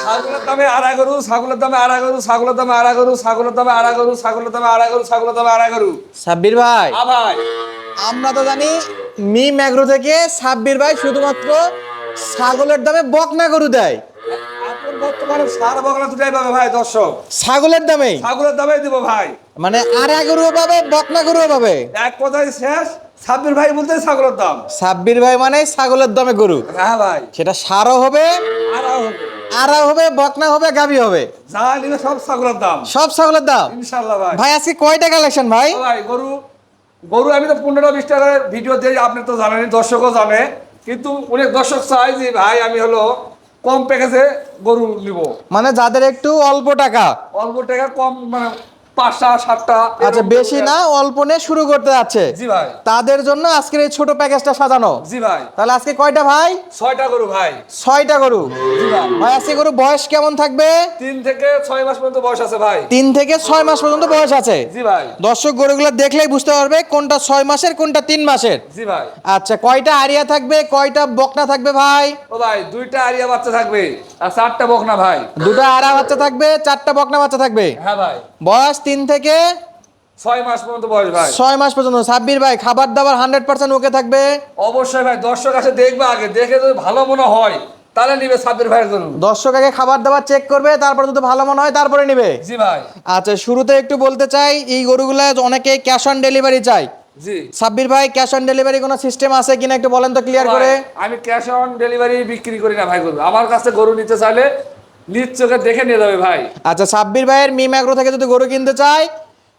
ছাগলের দামে আড়াই গরু, ছাগলের দামে আড়াই গরু, ছাগলের দামে আড়াই গরু, ছাগলের দামে আড়াই গরু, ছাগলের দামে আড়াই গরু, ছাগলের দামে আড়াই গরু। সাব্বির ভাই, ভাই আমরা তো জানি মিম এগ্রো থেকে সাব্বির ভাই শুধুমাত্র ছাগলের দামে বকনা গরু দেয়। এখন বর্তমানে সার বকনা দুটাই পাবে ভাই দর্শক। ছাগলের দামে, ছাগলের দামে দিব ভাই। মানে আড়া গরুও পাবে, বকনা গরুও পাবে। এক কথায় শেষ, সাব্বির ভাই বলতে ছাগলের দাম। সাব্বির ভাই মানে ছাগলের দামে গরু। হ্যাঁ ভাই, সেটা সারও হবে, আড়াও হবে, আড়া হবে, বকনা হবে, গাভী হবে, যা নিবে সব ছাগলের দাম, সব ছাগলের দাম ইনশাআল্লাহ ভাই। ভাই আজকে কয়টা কালেকশন ভাই? ভাই গরু গরু আমি তো 15-20 টাকার ভিডিও দিই, আপনি তো জানেন, দর্শকও জানে, কিন্তু অনেক দর্শক চাই যে ভাই আমি হলো কম প্যাকেজে গরু নিব, মানে যাদের একটু অল্প টাকা, অল্প টাকা কম, মানে 5টা 7টা, আচ্ছা বেশি না, অল্প নিয়ে শুরু করতে যাচ্ছে, জি ভাই, তাদের জন্য আজকের এই ছোট প্যাকেজটা সাজানো। জি ভাই। তাহলে আজকে কয়টা ভাই? 6টা গরু ভাই। 6টা গরু। জি ভাই। ভাই আজকে গরু বয়স কেমন থাকবে? 3 থেকে 6 মাস পর্যন্ত বয়স আছে ভাই। 3 থেকে 6 মাস পর্যন্ত বয়স আছে। জি ভাই। দর্শক গরুগুলো দেখলেই বুঝতে পারবে কোনটা 6 মাসের, কোনটা 3 মাসের। জি ভাই। আচ্ছা কয়টা আরিয়া থাকবে, কয়টা বকনা থাকবে ভাই? ও ভাই 2টা আরিয়া বাচ্চা থাকবে আর 4টা বকনা ভাই। 2টা আরা বাচ্চা থাকবে, 4টা বকনা বাচ্চা থাকবে। হ্যাঁ ভাই। বয়স 3 থেকে 6 মাস পর্যন্ত বয়স ভাই। 6 মাস পর্যন্ত। সাব্বির ভাই খাবার দাবার 100% ওকে থাকবে? অবশ্যই ভাই, দর্শক আসে দেখবে, আগে দেখে যদি ভালো মনে হয় তাহলে নিবে সাব্বির ভাইয়ের গরু। দর্শক আগে খাবার দাবার চেক করবে, তারপর যদি ভালো মনে হয় তারপরে নিবে। জি ভাই। আচ্ছা শুরুতে একটু বলতে চাই, এই গরুগুলা অনেকে ক্যাশ অন ডেলিভারি চাই। জি সাব্বির ভাই ক্যাশ অন ডেলিভারি কোনো সিস্টেম আছে কিনা একটু বলেন তো ক্লিয়ার করে। আমি ক্যাশ অন ডেলিভারি বিক্রি করি না ভাই গরু। আমার কাছে গরু নিতে চাইলে নিজ চোখে দেখে নিয়ে যাবে ভাই। আচ্ছা সাব্বির ভাইয়ের মিম এগ্রো থেকে যদি গরু কিনতে চায়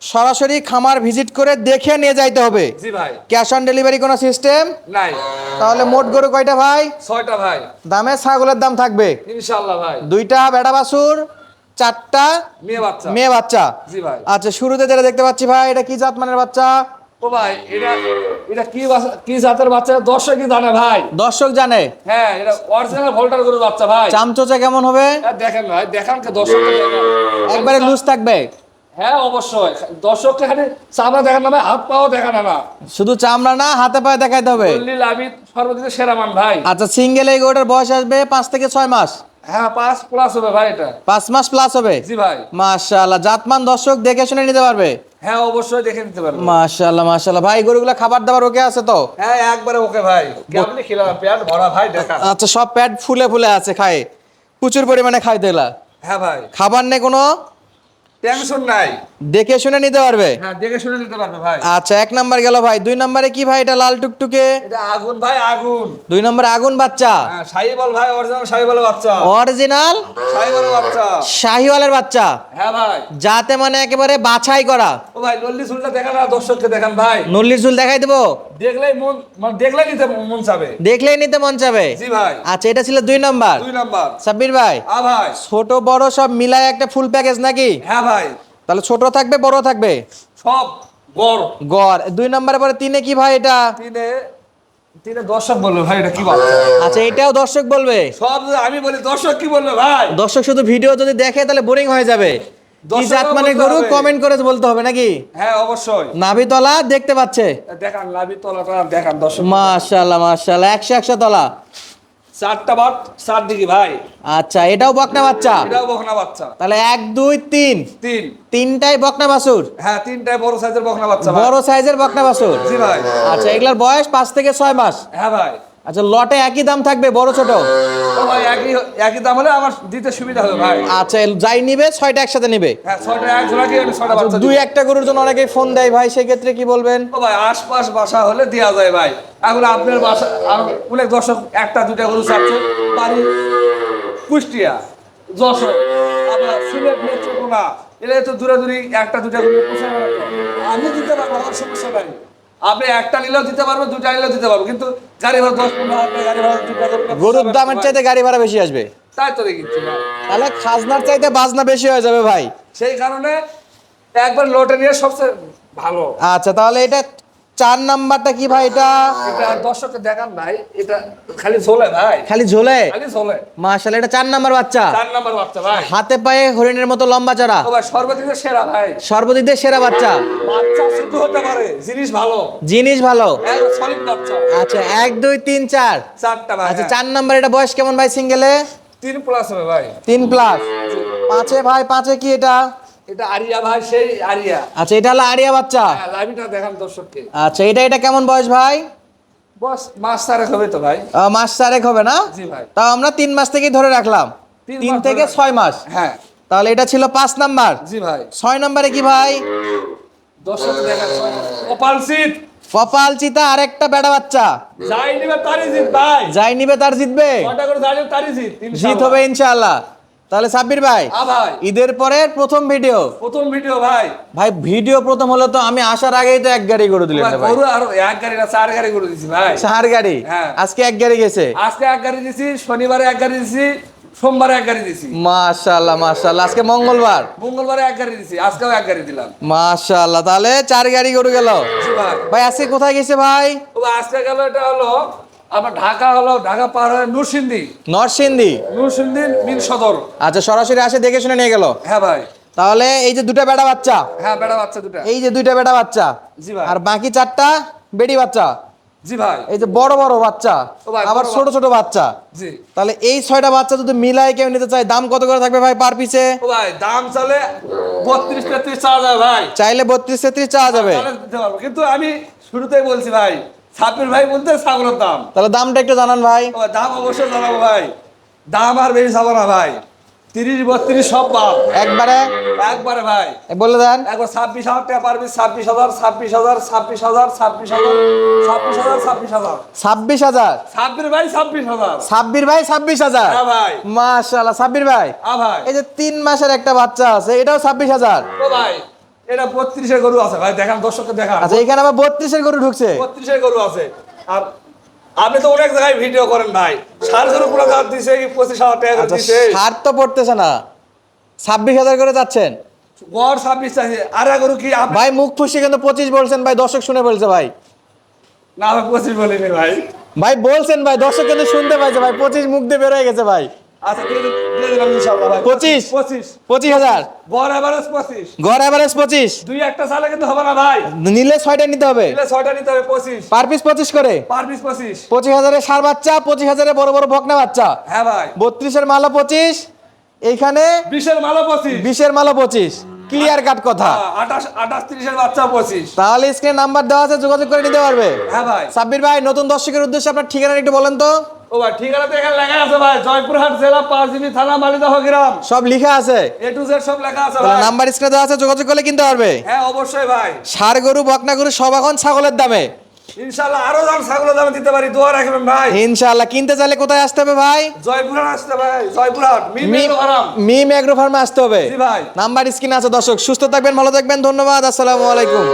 সরাসরি খামার ভিজিট করে দেখে নিয়ে যাইতে হবে। জি ভাই। ক্যাশ অন ডেলিভারি কোনো সিস্টেম নাই। তাহলে মোট গরু কয়টা ভাই? 6টা ভাই। দামে ছাগলের দাম থাকবে ইনশাআল্লাহ ভাই। 2টা বেটা বাছুর, 4টা মেয়ে বাচ্চা। মেয়ে বাচ্চা। জি ভাই। আচ্ছা শুরুতে যেটা দেখতে পাচ্ছি ভাই, এটা কি জাত মানের বাচ্চা? ও ভাই এটা এটা কি জাতের বাচ্চা দর্শকই জানে ভাই। দর্শক জানে। হ্যাঁ, এটা অরিজিনাল ভোল্টার গরু বাচ্চা ভাই। চামচোচা কেমন হবে? দেখেন ভাই, দেখান কে দর্শককে দেখেন। একবারে লুজ থাকবে? হ্যাঁ অবশ্যই, দর্শককে খালি চামড়া দেখান না ভাই, হাত পাও দেখান না। শুধু চামড়া না, হাতে পায়ে দেখাইতে হবে। বললি লাভিত সর্বদিন সেরা মান ভাই। আচ্ছা সিঙ্গেল এই গরুটার বয়স আসবে 5 থেকে 6 মাস। হ্যাঁ 5+ হবে ভাই এটা। 5 মাস প্লাস হবে। জি ভাই। মাশাআল্লাহ, জাতমান দর্শক দেখে শুনে নিতে পারবে। হ্যাঁ অবশ্যই দেখে নিতে পারবেন। মাশাআল্লাহ মাশাআল্লাহ। ভাই গরুগুলা খাবার দাবার ওকে আছে তো? হ্যাঁ একবারে ওকে ভাই। কেমনি খেলাম, পেট ভরা ভাই দেখান। আচ্ছা সব পেট ফুলে ফুলে আছে, খায় প্রচুর পরিমাণে খাই দিলা। হ্যাঁ ভাই। খাবার নেই কোনো, টেনশন নাই। দেখে শুনে নিতে পারবে। হ্যাঁ দেখে শুনে নিতে পারবে ভাই। আচ্ছা 1 নাম্বার গেল ভাই। 2 নাম্বারে কি ভাই? এটা লাল টুকটুকে। এটা আগুন ভাই, আগুন। 2 নম্বরে আগুন বাচ্চা। হ্যাঁ শাহিওয়াল ভাই, অরিজিনাল শাহিওয়ালের বাচ্চা। অরিজিনাল শাহিওয়ালের বাচ্চা। শাহিওয়ালের বাচ্চা। হ্যাঁ ভাই। যাতে মানে একেবারে বাছাই করা। ও ভাই লল্লি চুলটা দেখান না, দর্শককে দেখান ভাই। নল্লির ঝুল দেখাই দেবো? দেখলেই মন, মানে দেখলেই নিতে মন চাবে। দেখলেই নিতে মন চাবে। জি ভাই। আচ্ছা এটা ছিল 2 নাম্বার। 2 নাম্বার। সাব্বির ভাই ভাই। ছোট বড় সব মিলায় একটা ফুল প্যাকেজ নাকি? হ্যাঁ ভাই। তাহলে ছোট থাকবে, বড় থাকবে, সব গড়। গড়। 2 নম্বরের পরে 3-এ কি ভাই এটা? তিনে দর্শক বলবে ভাই এটা কি বাচ্চা। আচ্ছা এটাও দর্শক বলবে? সব আমি বলি, দর্শক কি বলবে ভাই? দর্শক শুধু ভিডিও যদি দেখে তাহলে বোরিং হয়ে যাবে। কি দর্শকও জাত মানে বলতে গরু হবে। কমেন্ট করে বলতে হবে নাকি? হ্যাঁ অবশ্যই। নাভিতলা দেখতে পাচ্ছে? দেখান লাভি তলাটা দেখান দর্শক। মাশাআল্লাহ মাশাআল্লাহ, 100 তলা। 4টা বাট 4 দিকে ভাই। আচ্ছা এটাও বকনা বাচ্চা? এটাও বকনা বাচ্চা। তাহলে 1 2 3 3। 3টাই বকনা বাছুর? হ্যাঁ 3টাই বড় সাইজের বকনা বাচ্চা ভাই। বড় সাইজের বকনা বাছুর। জি ভাই। আচ্ছা এগুলার বয়স 5 থেকে 6 মাস। হ্যাঁ ভাই। আচ্ছা লটে একই দাম থাকবে বড় ছোট? ও ভাই একই দাম হলে আমার দিতে সুবিধা হবে ভাই। আচ্ছা যাই নিবে 6টা একসাথে নিবে? হ্যাঁ 6টা এক জোড়া কি আমি 6টা বাচ্চা 2 একটা গরুর জন্য অনেকেই ফোন দেয় ভাই, সেই ক্ষেত্রে কি বলবেন? ও ভাই আশপাশ বাসা হলে দেওয়া যায় ভাই। এখন আপনার বাসা আর অনেক দর্শক 1টা 2টা গরু চাচ্ছে, বাড়ি কুষ্টিয়া, যশোর, আপনার সিলেট, নেত্রকোনা, এটা তো দূরে দূরে 1টা 2টা গরু পোষায় না তো। আমি দিতে পারবো, আমার সমস্যা নাই। আপনি 1টা নিলেও দিতে পারবো, 2টা নিলেও দিতে পারবো, কিন্তু গাড়ি ভাড়া 10-15 হাজার টাকা, গাড়ি ভাড়া 2টা গরুর দামের চাইতে গাড়ি ভাড়া বেশি আসবে। তাই তো দেখিচ্ছি ভাই। তাহলে খাজনার চাইতে বাজনা বেশি হয়ে যাবে ভাই। সেই কারণে একবার লটে নিয়ে সবচেয়ে ভালো। আচ্ছা তাহলে এটা 4 নাম্বারটা কি ভাই? এটা এটা দর্শককে দেখান ভাই, এটা খালি ঝোলে ভাই, খালি ঝোলে? খালি ঝোলে। মাশাআল্লাহ, এটা 4 নাম্বার বাচ্চা। 4 নাম্বার বাচ্চা ভাই। হাতে পায়ে হরিণের মতো লম্বা চড়া। ও ভাই সর্বদিক সেরা ভাই। সর্বদিক দিয়ে সেরা বাচ্চা। বাচ্চা শুদ্ধ হতে পারে, জিনিস ভালো, জিনিস ভালো। সলিড বাচ্চা। আচ্ছা 1 2 3 4 4টা ভাই। আচ্ছা 4 নাম্বার, এটা বয়স কেমন ভাই সিঙ্গেলে? 3+ হবে ভাই। 3+। পাঁচে ভাই, পাঁচে কি এটা? এটা আরিয়া ভাই, সেই আরিয়া। আচ্ছা, এটা হলো আরিয়া বাচ্চা। হ্যাঁ, লাইভটা দেখান দর্শককে। আচ্ছা, এটা কেমন বয়স ভাই? বস মাস 4 হবে তো ভাই। মাস 4 হবে না? জি ভাই। তাও আমরা 3 মাস থেকেই ধরে রাখলাম। 3 3 মাস থেকে ধরে 6 মাস। হ্যাঁ। তাহলে এটা ছিল 5 নাম্বার। জি ভাই। 6 নম্বরে কি ভাই? দর্শক দেখান। কপাল শীত। কপাল চিতা, আরেকটা বেড়া বাচ্চা। যাই নিবে তারই জিত ভাই। যাই নিবে তার জিতবে। কয়টা করে যাই নিবে তারই জিত। জিত হবে ইনশাআল্লাহ। তাহলে সাব্বির ভাই, ভাই ঈদের পরে প্রথম ভিডিও। প্রথম ভিডিও ভাই। ভাই ভিডিও প্রথম হলো তো আমি আসার আগেই তো এক গাড়ি করে দিলেন ভাই, ভাই। গরু আর এক গাড়ি না 4 গাড়ি করে দিছি ভাই। 4 গাড়ি। হ্যাঁ। আজকে এক গাড়ি গেছে। আজকে এক গাড়ি দিছি, শনিবারে এক গাড়ি দিছি, সোমবারে এক গাড়ি দিছি, মাশাআল্লাহ মাশাআল্লাহ। আজকে মঙ্গলবার, মঙ্গলবারে এক গাড়ি দিছি, আজকেও এক গাড়ি দিলাম। মাশাআল্লাহ। তাহলে 4 গাড়ি গরু গেল। জি ভাই। ভাই আজকে কোথায় গেছে ভাই? ও আজকে গেল, এটা হলো আমার ঢাকা পার হয়ে নরসিংদী। নরসিংদী। নরসিংদী মিল সদর। আচ্ছা, সরাসরি আসে দেখে শুনে নিয়ে গেল। হ্যাঁ ভাই। তাহলে এই যে দুটো বেড়া বাচ্চা, হ্যাঁ, বেড়া বাচ্চা দুটা। এই যে দুইটা বেড়া বাচ্চা, জি ভাই। আর বাকি 4টা বেড়ি বাচ্চা। জি ভাই। এই যে বড় বড় বাচ্চা, ও ভাই, আবার বড় ছোট ছোট বাচ্চা। জি। তাহলে এই 6টা বাচ্চা যদি মিলাই কেউ নিতে চায়, দাম কত করে থাকবে ভাই পার পিছে? ও ভাই, দাম চলে 32-33 চাওয়া যায় ভাই। চাইলে 32-33 চাওয়া যাবে। তাহলে দিতে পারবো। কিন্তু আমি শুরুতেই বলছি ভাই, সাব্বির ভাই বলতে ছাগলের দাম। তাহলে দামটা একটু জানান ভাই। ও ভাই, দাম অবশ্যই জানাবো ভাই। দাম আর বেশি যাবো না ভাই। 30-32 সব বাদ। একবারে একবারে ভাই। বলে দেন। একবার 26,000 টাকা পারবি। 26,000, 26,000, 26,000, 26,000, 26,000, 26,000। 26,000। সাব্বির ভাই 26,000। সাব্বির ভাই 26,000। হ্যাঁ ভাই। মাশাআল্লাহ। সাব্বির ভাই, ভাই। এই যে 3 মাসের একটা বাচ্চা আছে, এটাও 26,000। ও ভাই, এটা 32-এর গরু আছে ভাই, দেখান দর্শককে দেখান। আচ্ছা, এখানে আবার 32-এর গরু ঢুকছে। 32-এর গরু আছে। আর আপনি তো অনেক জায়গায় ভিডিও করেন ভাই, সার গরু পুরো দাম দিছে 25,000 টাকা করে আচ্ছা, দিছে। ছাড় তো পড়তেছে না, 26,000 করে যাচ্ছেন গড় 26 চাইছে। আর এক গরু কি আপনি? ভাই? মুখ ফুসে কিন্তু 25 বলছেন ভাই, দর্শক শুনে বলছে ভাই। না, আমি 25 বলিনি ভাই। ভাই বলছেন ভাই, দর্শক কিন্তু শুনতে পাইছে ভাই, 25 মুখ দিয়ে বের হয়ে গেছে ভাই। আচ্ছা, দিয়ে দিলাম ইনশাআল্লাহ ভাই। 25? 25,000 25,000। গড় এভারেজ 25। গড় এভারেজ 25। দুই একটা চালে কিন্তু হবে না ভাই। নিলে 6টা নিতে হবে, নিলে 6টা নিতে হবে। 25 পার পিস 25 করে। Per piece 25। 25,000-এর ষাঁড় বাচ্চা, 25,000-এর বড় বড় বকনা বাচ্চা। হ্যাঁ ভাই। 32-এর মালও 25, এইখানে 20-এর মালও 25। 20-এর মালও 25। ক্লিয়ার কাট কথা। 28, 30-এর বাচ্চা 25। তাহলে স্ক্রিনে নাম্বার দেওয়া আছে, যোগাযোগ করে নিতে পারবে। হ্যাঁ ভাই। সাব্বির ভাই, নতুন দর্শকের উদ্দেশ্যে আপনার ঠিকানা একটু বলেন তো। ও ভাই, ঠিকানা তো এখানে লেখা আছে ভাই। জয়পুরহাট জেলা, পাঁচবিবি থানা, মালিদহ গ্রাম। সব লিখা আছে। A to Z সব লেখা আছে তাহলে ভাই। নাম্বার স্ক্রিনে দেওয়া আছে, যোগাযোগ করলে কিনতে পারবে। হ্যাঁ, অবশ্যই ভাই। ষাঁড় গরু, বকনা গরু সব এখন ছাগলের দামে। ইনশাআল্লাহ আরো দাম ছাগলের দাম দিতে পারি, দোয়া রাখবেন ভাই। ইনশাআল্লাহ। কিনতে চাইলে কোথায় আসতে হবে ভাই? জয়পুরহাট আসতে ভাই, জয়পুরহাট মিম আরাম। মিম এগ্রো ফার্মে আসতে হবে। জি ভাই। নাম্বার স্ক্রিনে আছে দর্শক। সুস্থ থাকবেন, ভালো থাকবেন, ধন্যবাদ, আসসালামু আলাইকুম।